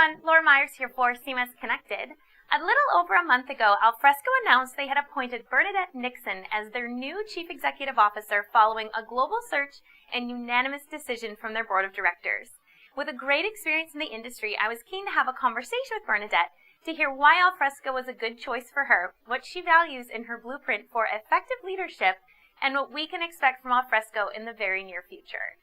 everyone, Laura Myers here for CMS-Connected. A little over a month ago, Alfresco announced they had appointed Bernadette Nixon as their new Chief Executive Officer following a global search and unanimous decision from their board of directors. With a great experience in the industry, I was keen to have a conversation with Bernadette to hear why Alfresco was a good choice for her, what she values in her blueprint for effective leadership, and what we can expect from Alfresco in the very near future.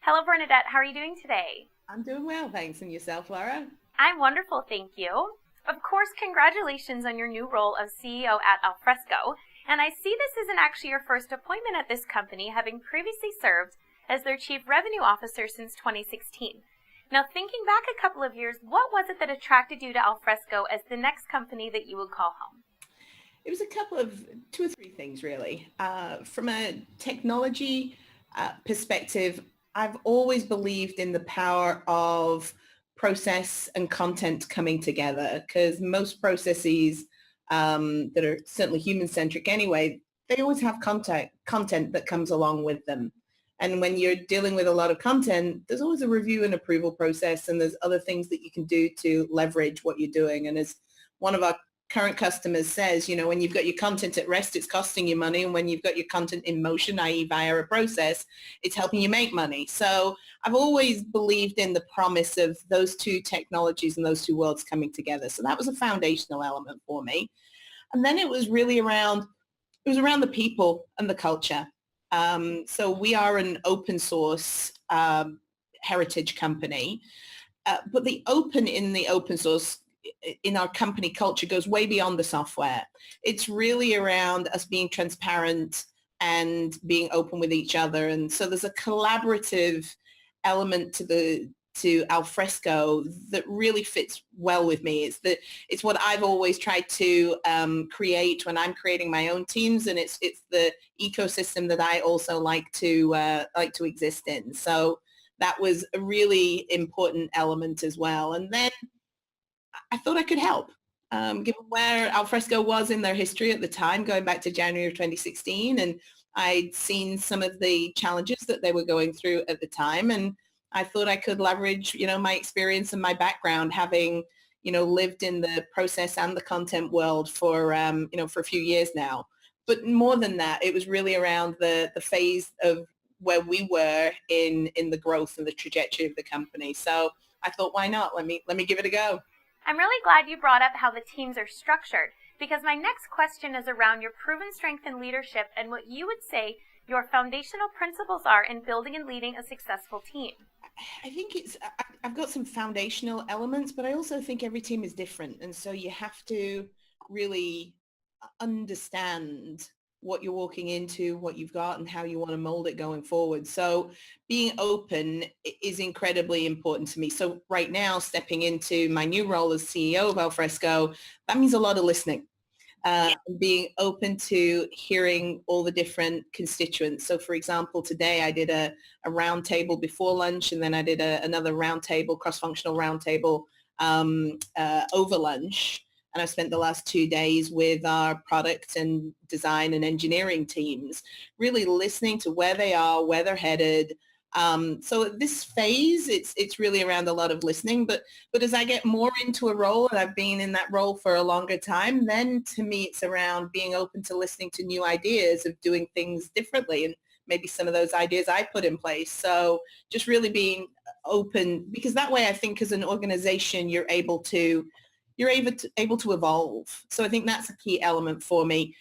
Hello, Bernadette. How are you doing today? I'm doing well, thanks. And yourself, Laura? I'm wonderful, thank you. Of course, congratulations on your new role of CEO at Alfresco. And I see this isn't actually your first appointment at this company, having previously served as their Chief Revenue Officer since 2016. Now, thinking back a couple of years, what was it that attracted you to Alfresco as the next company that you would call home? It was a couple of two or three things, really. From a technology perspective, I've always believed in the power of process and content coming together, because most processes that are certainly human-centric anyway, they always have content that comes along with them. And when you're dealing with a lot of content, there's always a review and approval process, and there's other things that you can do to leverage what you're doing. And as one of our current customers says, you know, when you've got your content at rest, it's costing you money. And when you've got your content in motion, i.e. via a process, it's helping you make money. So I've always believed in the promise of those two technologies and those two worlds coming together. So that was a foundational element for me. And then it was really around the people and the culture. So we are an open source heritage company, but the open in the open source in our company culture goes way beyond the software. It's really around us being transparent and being open with each other. And so there's a collaborative element to Alfresco that really fits well with me. It's what I've always tried to create when I'm creating my own teams, and it's the ecosystem that I also like to exist in. So that was a really important element as well. And then I thought I could help, given where Alfresco was in their history at the time, going back to January of 2016. And I'd seen some of the challenges that they were going through at the time. And I thought I could leverage, you know, my experience and my background, having, you know, lived in the process and the content world for, for a few years now. But more than that, it was really around the phase of where we were in the growth and the trajectory of the company. So I thought, why not? Let me give it a go. I'm really glad you brought up how the teams are structured, because my next question is around your proven strength in leadership and what you would say your foundational principles are in building and leading a successful team. I think I've got some foundational elements, but I also think every team is different. And so you have to really understand what you're walking into, what you've got, and how you want to mold it going forward. So being open is incredibly important to me. So right now, stepping into my new role as CEO of Alfresco, that means a lot of listening. Being open to hearing all the different constituents. So for example, today I did a round table before lunch, and then I did another round table, cross-functional round table over lunch. And I've spent the last 2 days with our product and design and engineering teams, really listening to where they are, where they're headed. So at this phase, it's really around a lot of listening. But as I get more into a role, and I've been in that role for a longer time, then to me, it's around being open to listening to new ideas of doing things differently, and maybe some of those ideas I put in place. So just really being open, because that way I think as an organization, you're able to evolve. So I think that's a key element for me.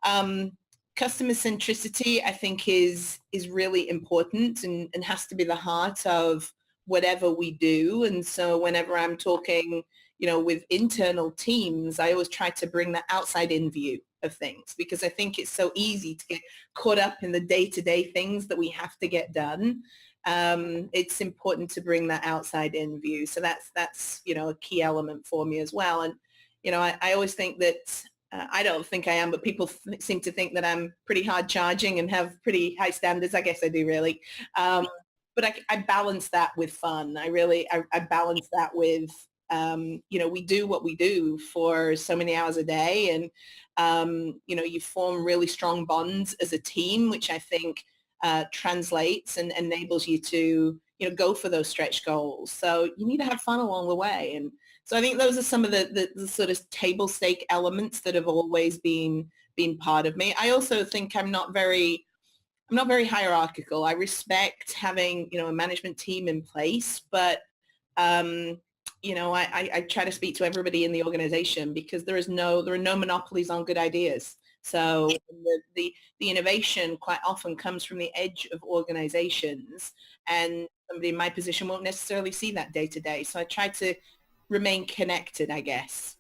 Customer centricity, I think, is really important and has to be the heart of whatever we do. And so whenever I'm talking, you know, with internal teams, I always try to bring that outside in view of things, because I think it's so easy to get caught up in the day-to-day things that we have to get done. It's important to bring that outside in view. So that's, you know, a key element for me as well. And, you know, I always think that, I don't think I am, but people seem to think that I'm pretty hard charging and have pretty high standards. I guess I do, really. But I balance that with fun. I balance that with, you know, we do what we do for so many hours a day. And, you know, you form really strong bonds as a team, which I think translates and enables you to, you know, go for those stretch goals. So you need to have fun along the way. And So I think those are some of the sort of table stake elements that have always been part of me. I also think I'm not very hierarchical. I respect having, a management team in place, but um, I try to speak to everybody in the organization because there are no monopolies on good ideas. So the innovation quite often comes from the edge of organizations, and somebody in my position won't necessarily see that day to day. So I try to remain connected, I guess.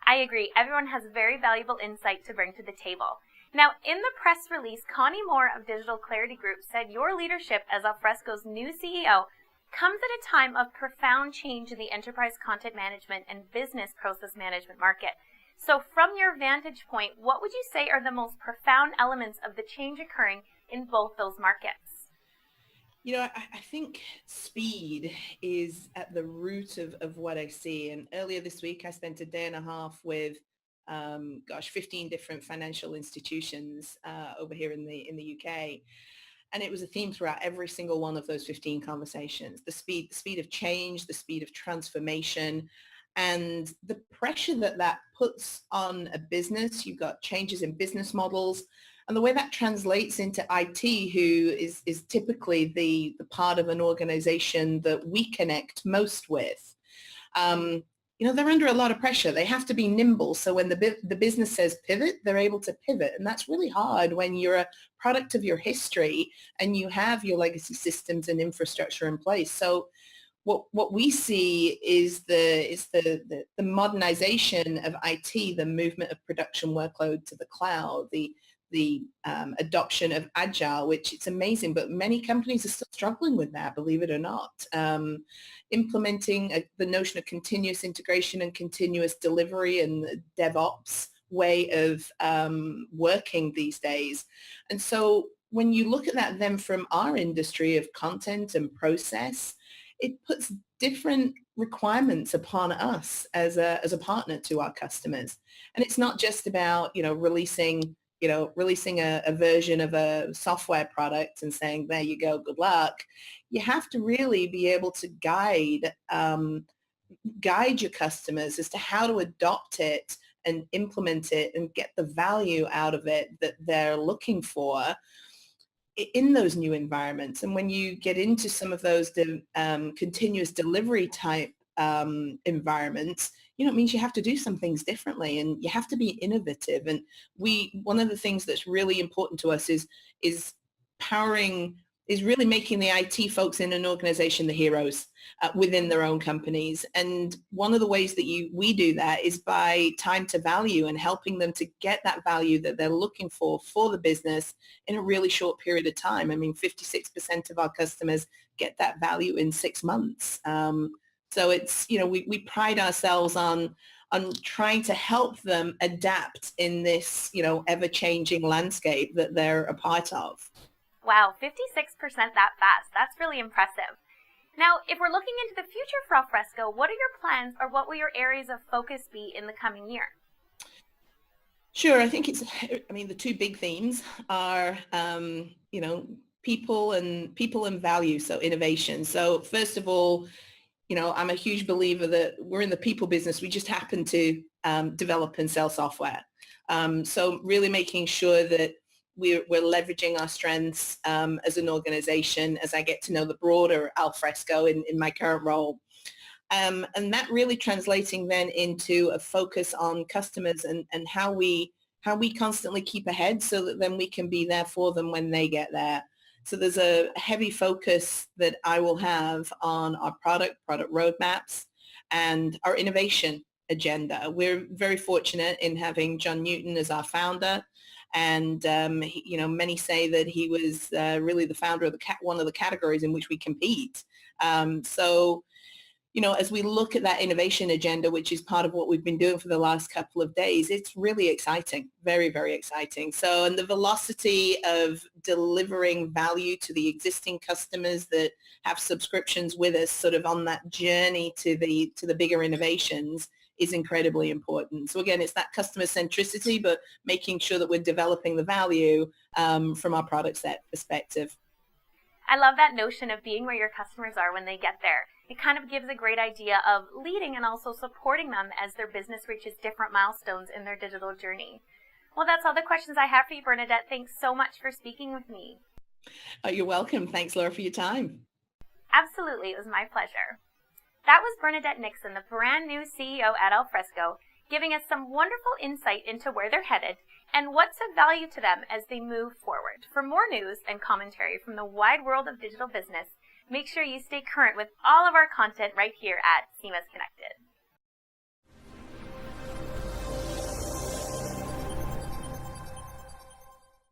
I agree. Everyone has very valuable insight to bring to the table. Now, in the press release, Connie Moore of Digital Clarity Group said your leadership as Alfresco's new CEO comes at a time of profound change in the enterprise content management and business process management market. So from your vantage point, what would you say are the most profound elements of the change occurring in both those markets? I think speed is at the root of what I see. And earlier this week, I spent a day and a half with, 15 different financial institutions over here in the UK. And it was a theme throughout every single one of those 15 conversations: the speed of change, the speed of transformation, and the pressure that puts on a business. You've got changes in business models, and the way that translates into IT, who is typically the part of an organization that we connect most with. They're under a lot of pressure. They have to be nimble. So when the business says pivot, they're able to pivot. And that's really hard when you're a product of your history and you have your legacy systems and infrastructure in place. So what we see is the modernization of IT, the movement of production workload to the cloud, the adoption of agile, which it's amazing, but many companies are still struggling with that, believe it or not. Implementing the notion of continuous integration and continuous delivery and the DevOps way of working these days. And so when you look at that then from our industry of content and process, it puts different requirements upon us as a partner to our customers. And it's not just about, releasing a version of a software product and saying, there you go, good luck. You have to really be able to guide your customers as to how to adopt it and implement it and get the value out of it that they're looking for in those new environments. And when you get into some of those continuous delivery type environments, it means you have to do some things differently and you have to be innovative. And one of the things that's really important to us is really making the IT folks in an organization the heroes within their own companies. And one of the ways that we do that is by time to value and helping them to get that value that they're looking for the business in a really short period of time. I mean, 56% of our customers get that value in 6 months. So it's, we pride ourselves on trying to help them adapt in this, ever-changing landscape that they're a part of. Wow, 56% that fast. That's really impressive. Now, if we're looking into the future for Alfresco, what are your plans or what will your areas of focus be in the coming year? Sure. I think the two big themes are, people and value, so innovation. So first of all, I'm a huge believer that we're in the people business. We just happen to develop and sell software. So really making sure that we're leveraging our strengths as an organization as I get to know the broader Alfresco in my current role. And that really translating then into a focus on customers and how we constantly keep ahead so that then we can be there for them when they get there. So there's a heavy focus that I will have on our product roadmaps and our innovation agenda. We're very fortunate in having John Newton as our founder. And, many say that he was really the founder of one of the categories in which we compete. So, as we look at that innovation agenda, which is part of what we've been doing for the last couple of days, it's really exciting, very, very exciting. So, and the velocity of delivering value to the existing customers that have subscriptions with us sort of on that journey to the bigger innovations is incredibly important. So again, it's that customer centricity, but making sure that we're developing the value from our product set perspective. I love that notion of being where your customers are when they get there. It kind of gives a great idea of leading and also supporting them as their business reaches different milestones in their digital journey. Well, that's all the questions I have for you, Bernadette. Thanks so much for speaking with me. You're welcome. Thanks, Laura, for your time. Absolutely. It was my pleasure. That was Bernadette Nixon, the brand new CEO at Alfresco, giving us some wonderful insight into where they're headed and what's of value to them as they move forward. For more news and commentary from the wide world of digital business, make sure you stay current with all of our content right here at CMS-Connected.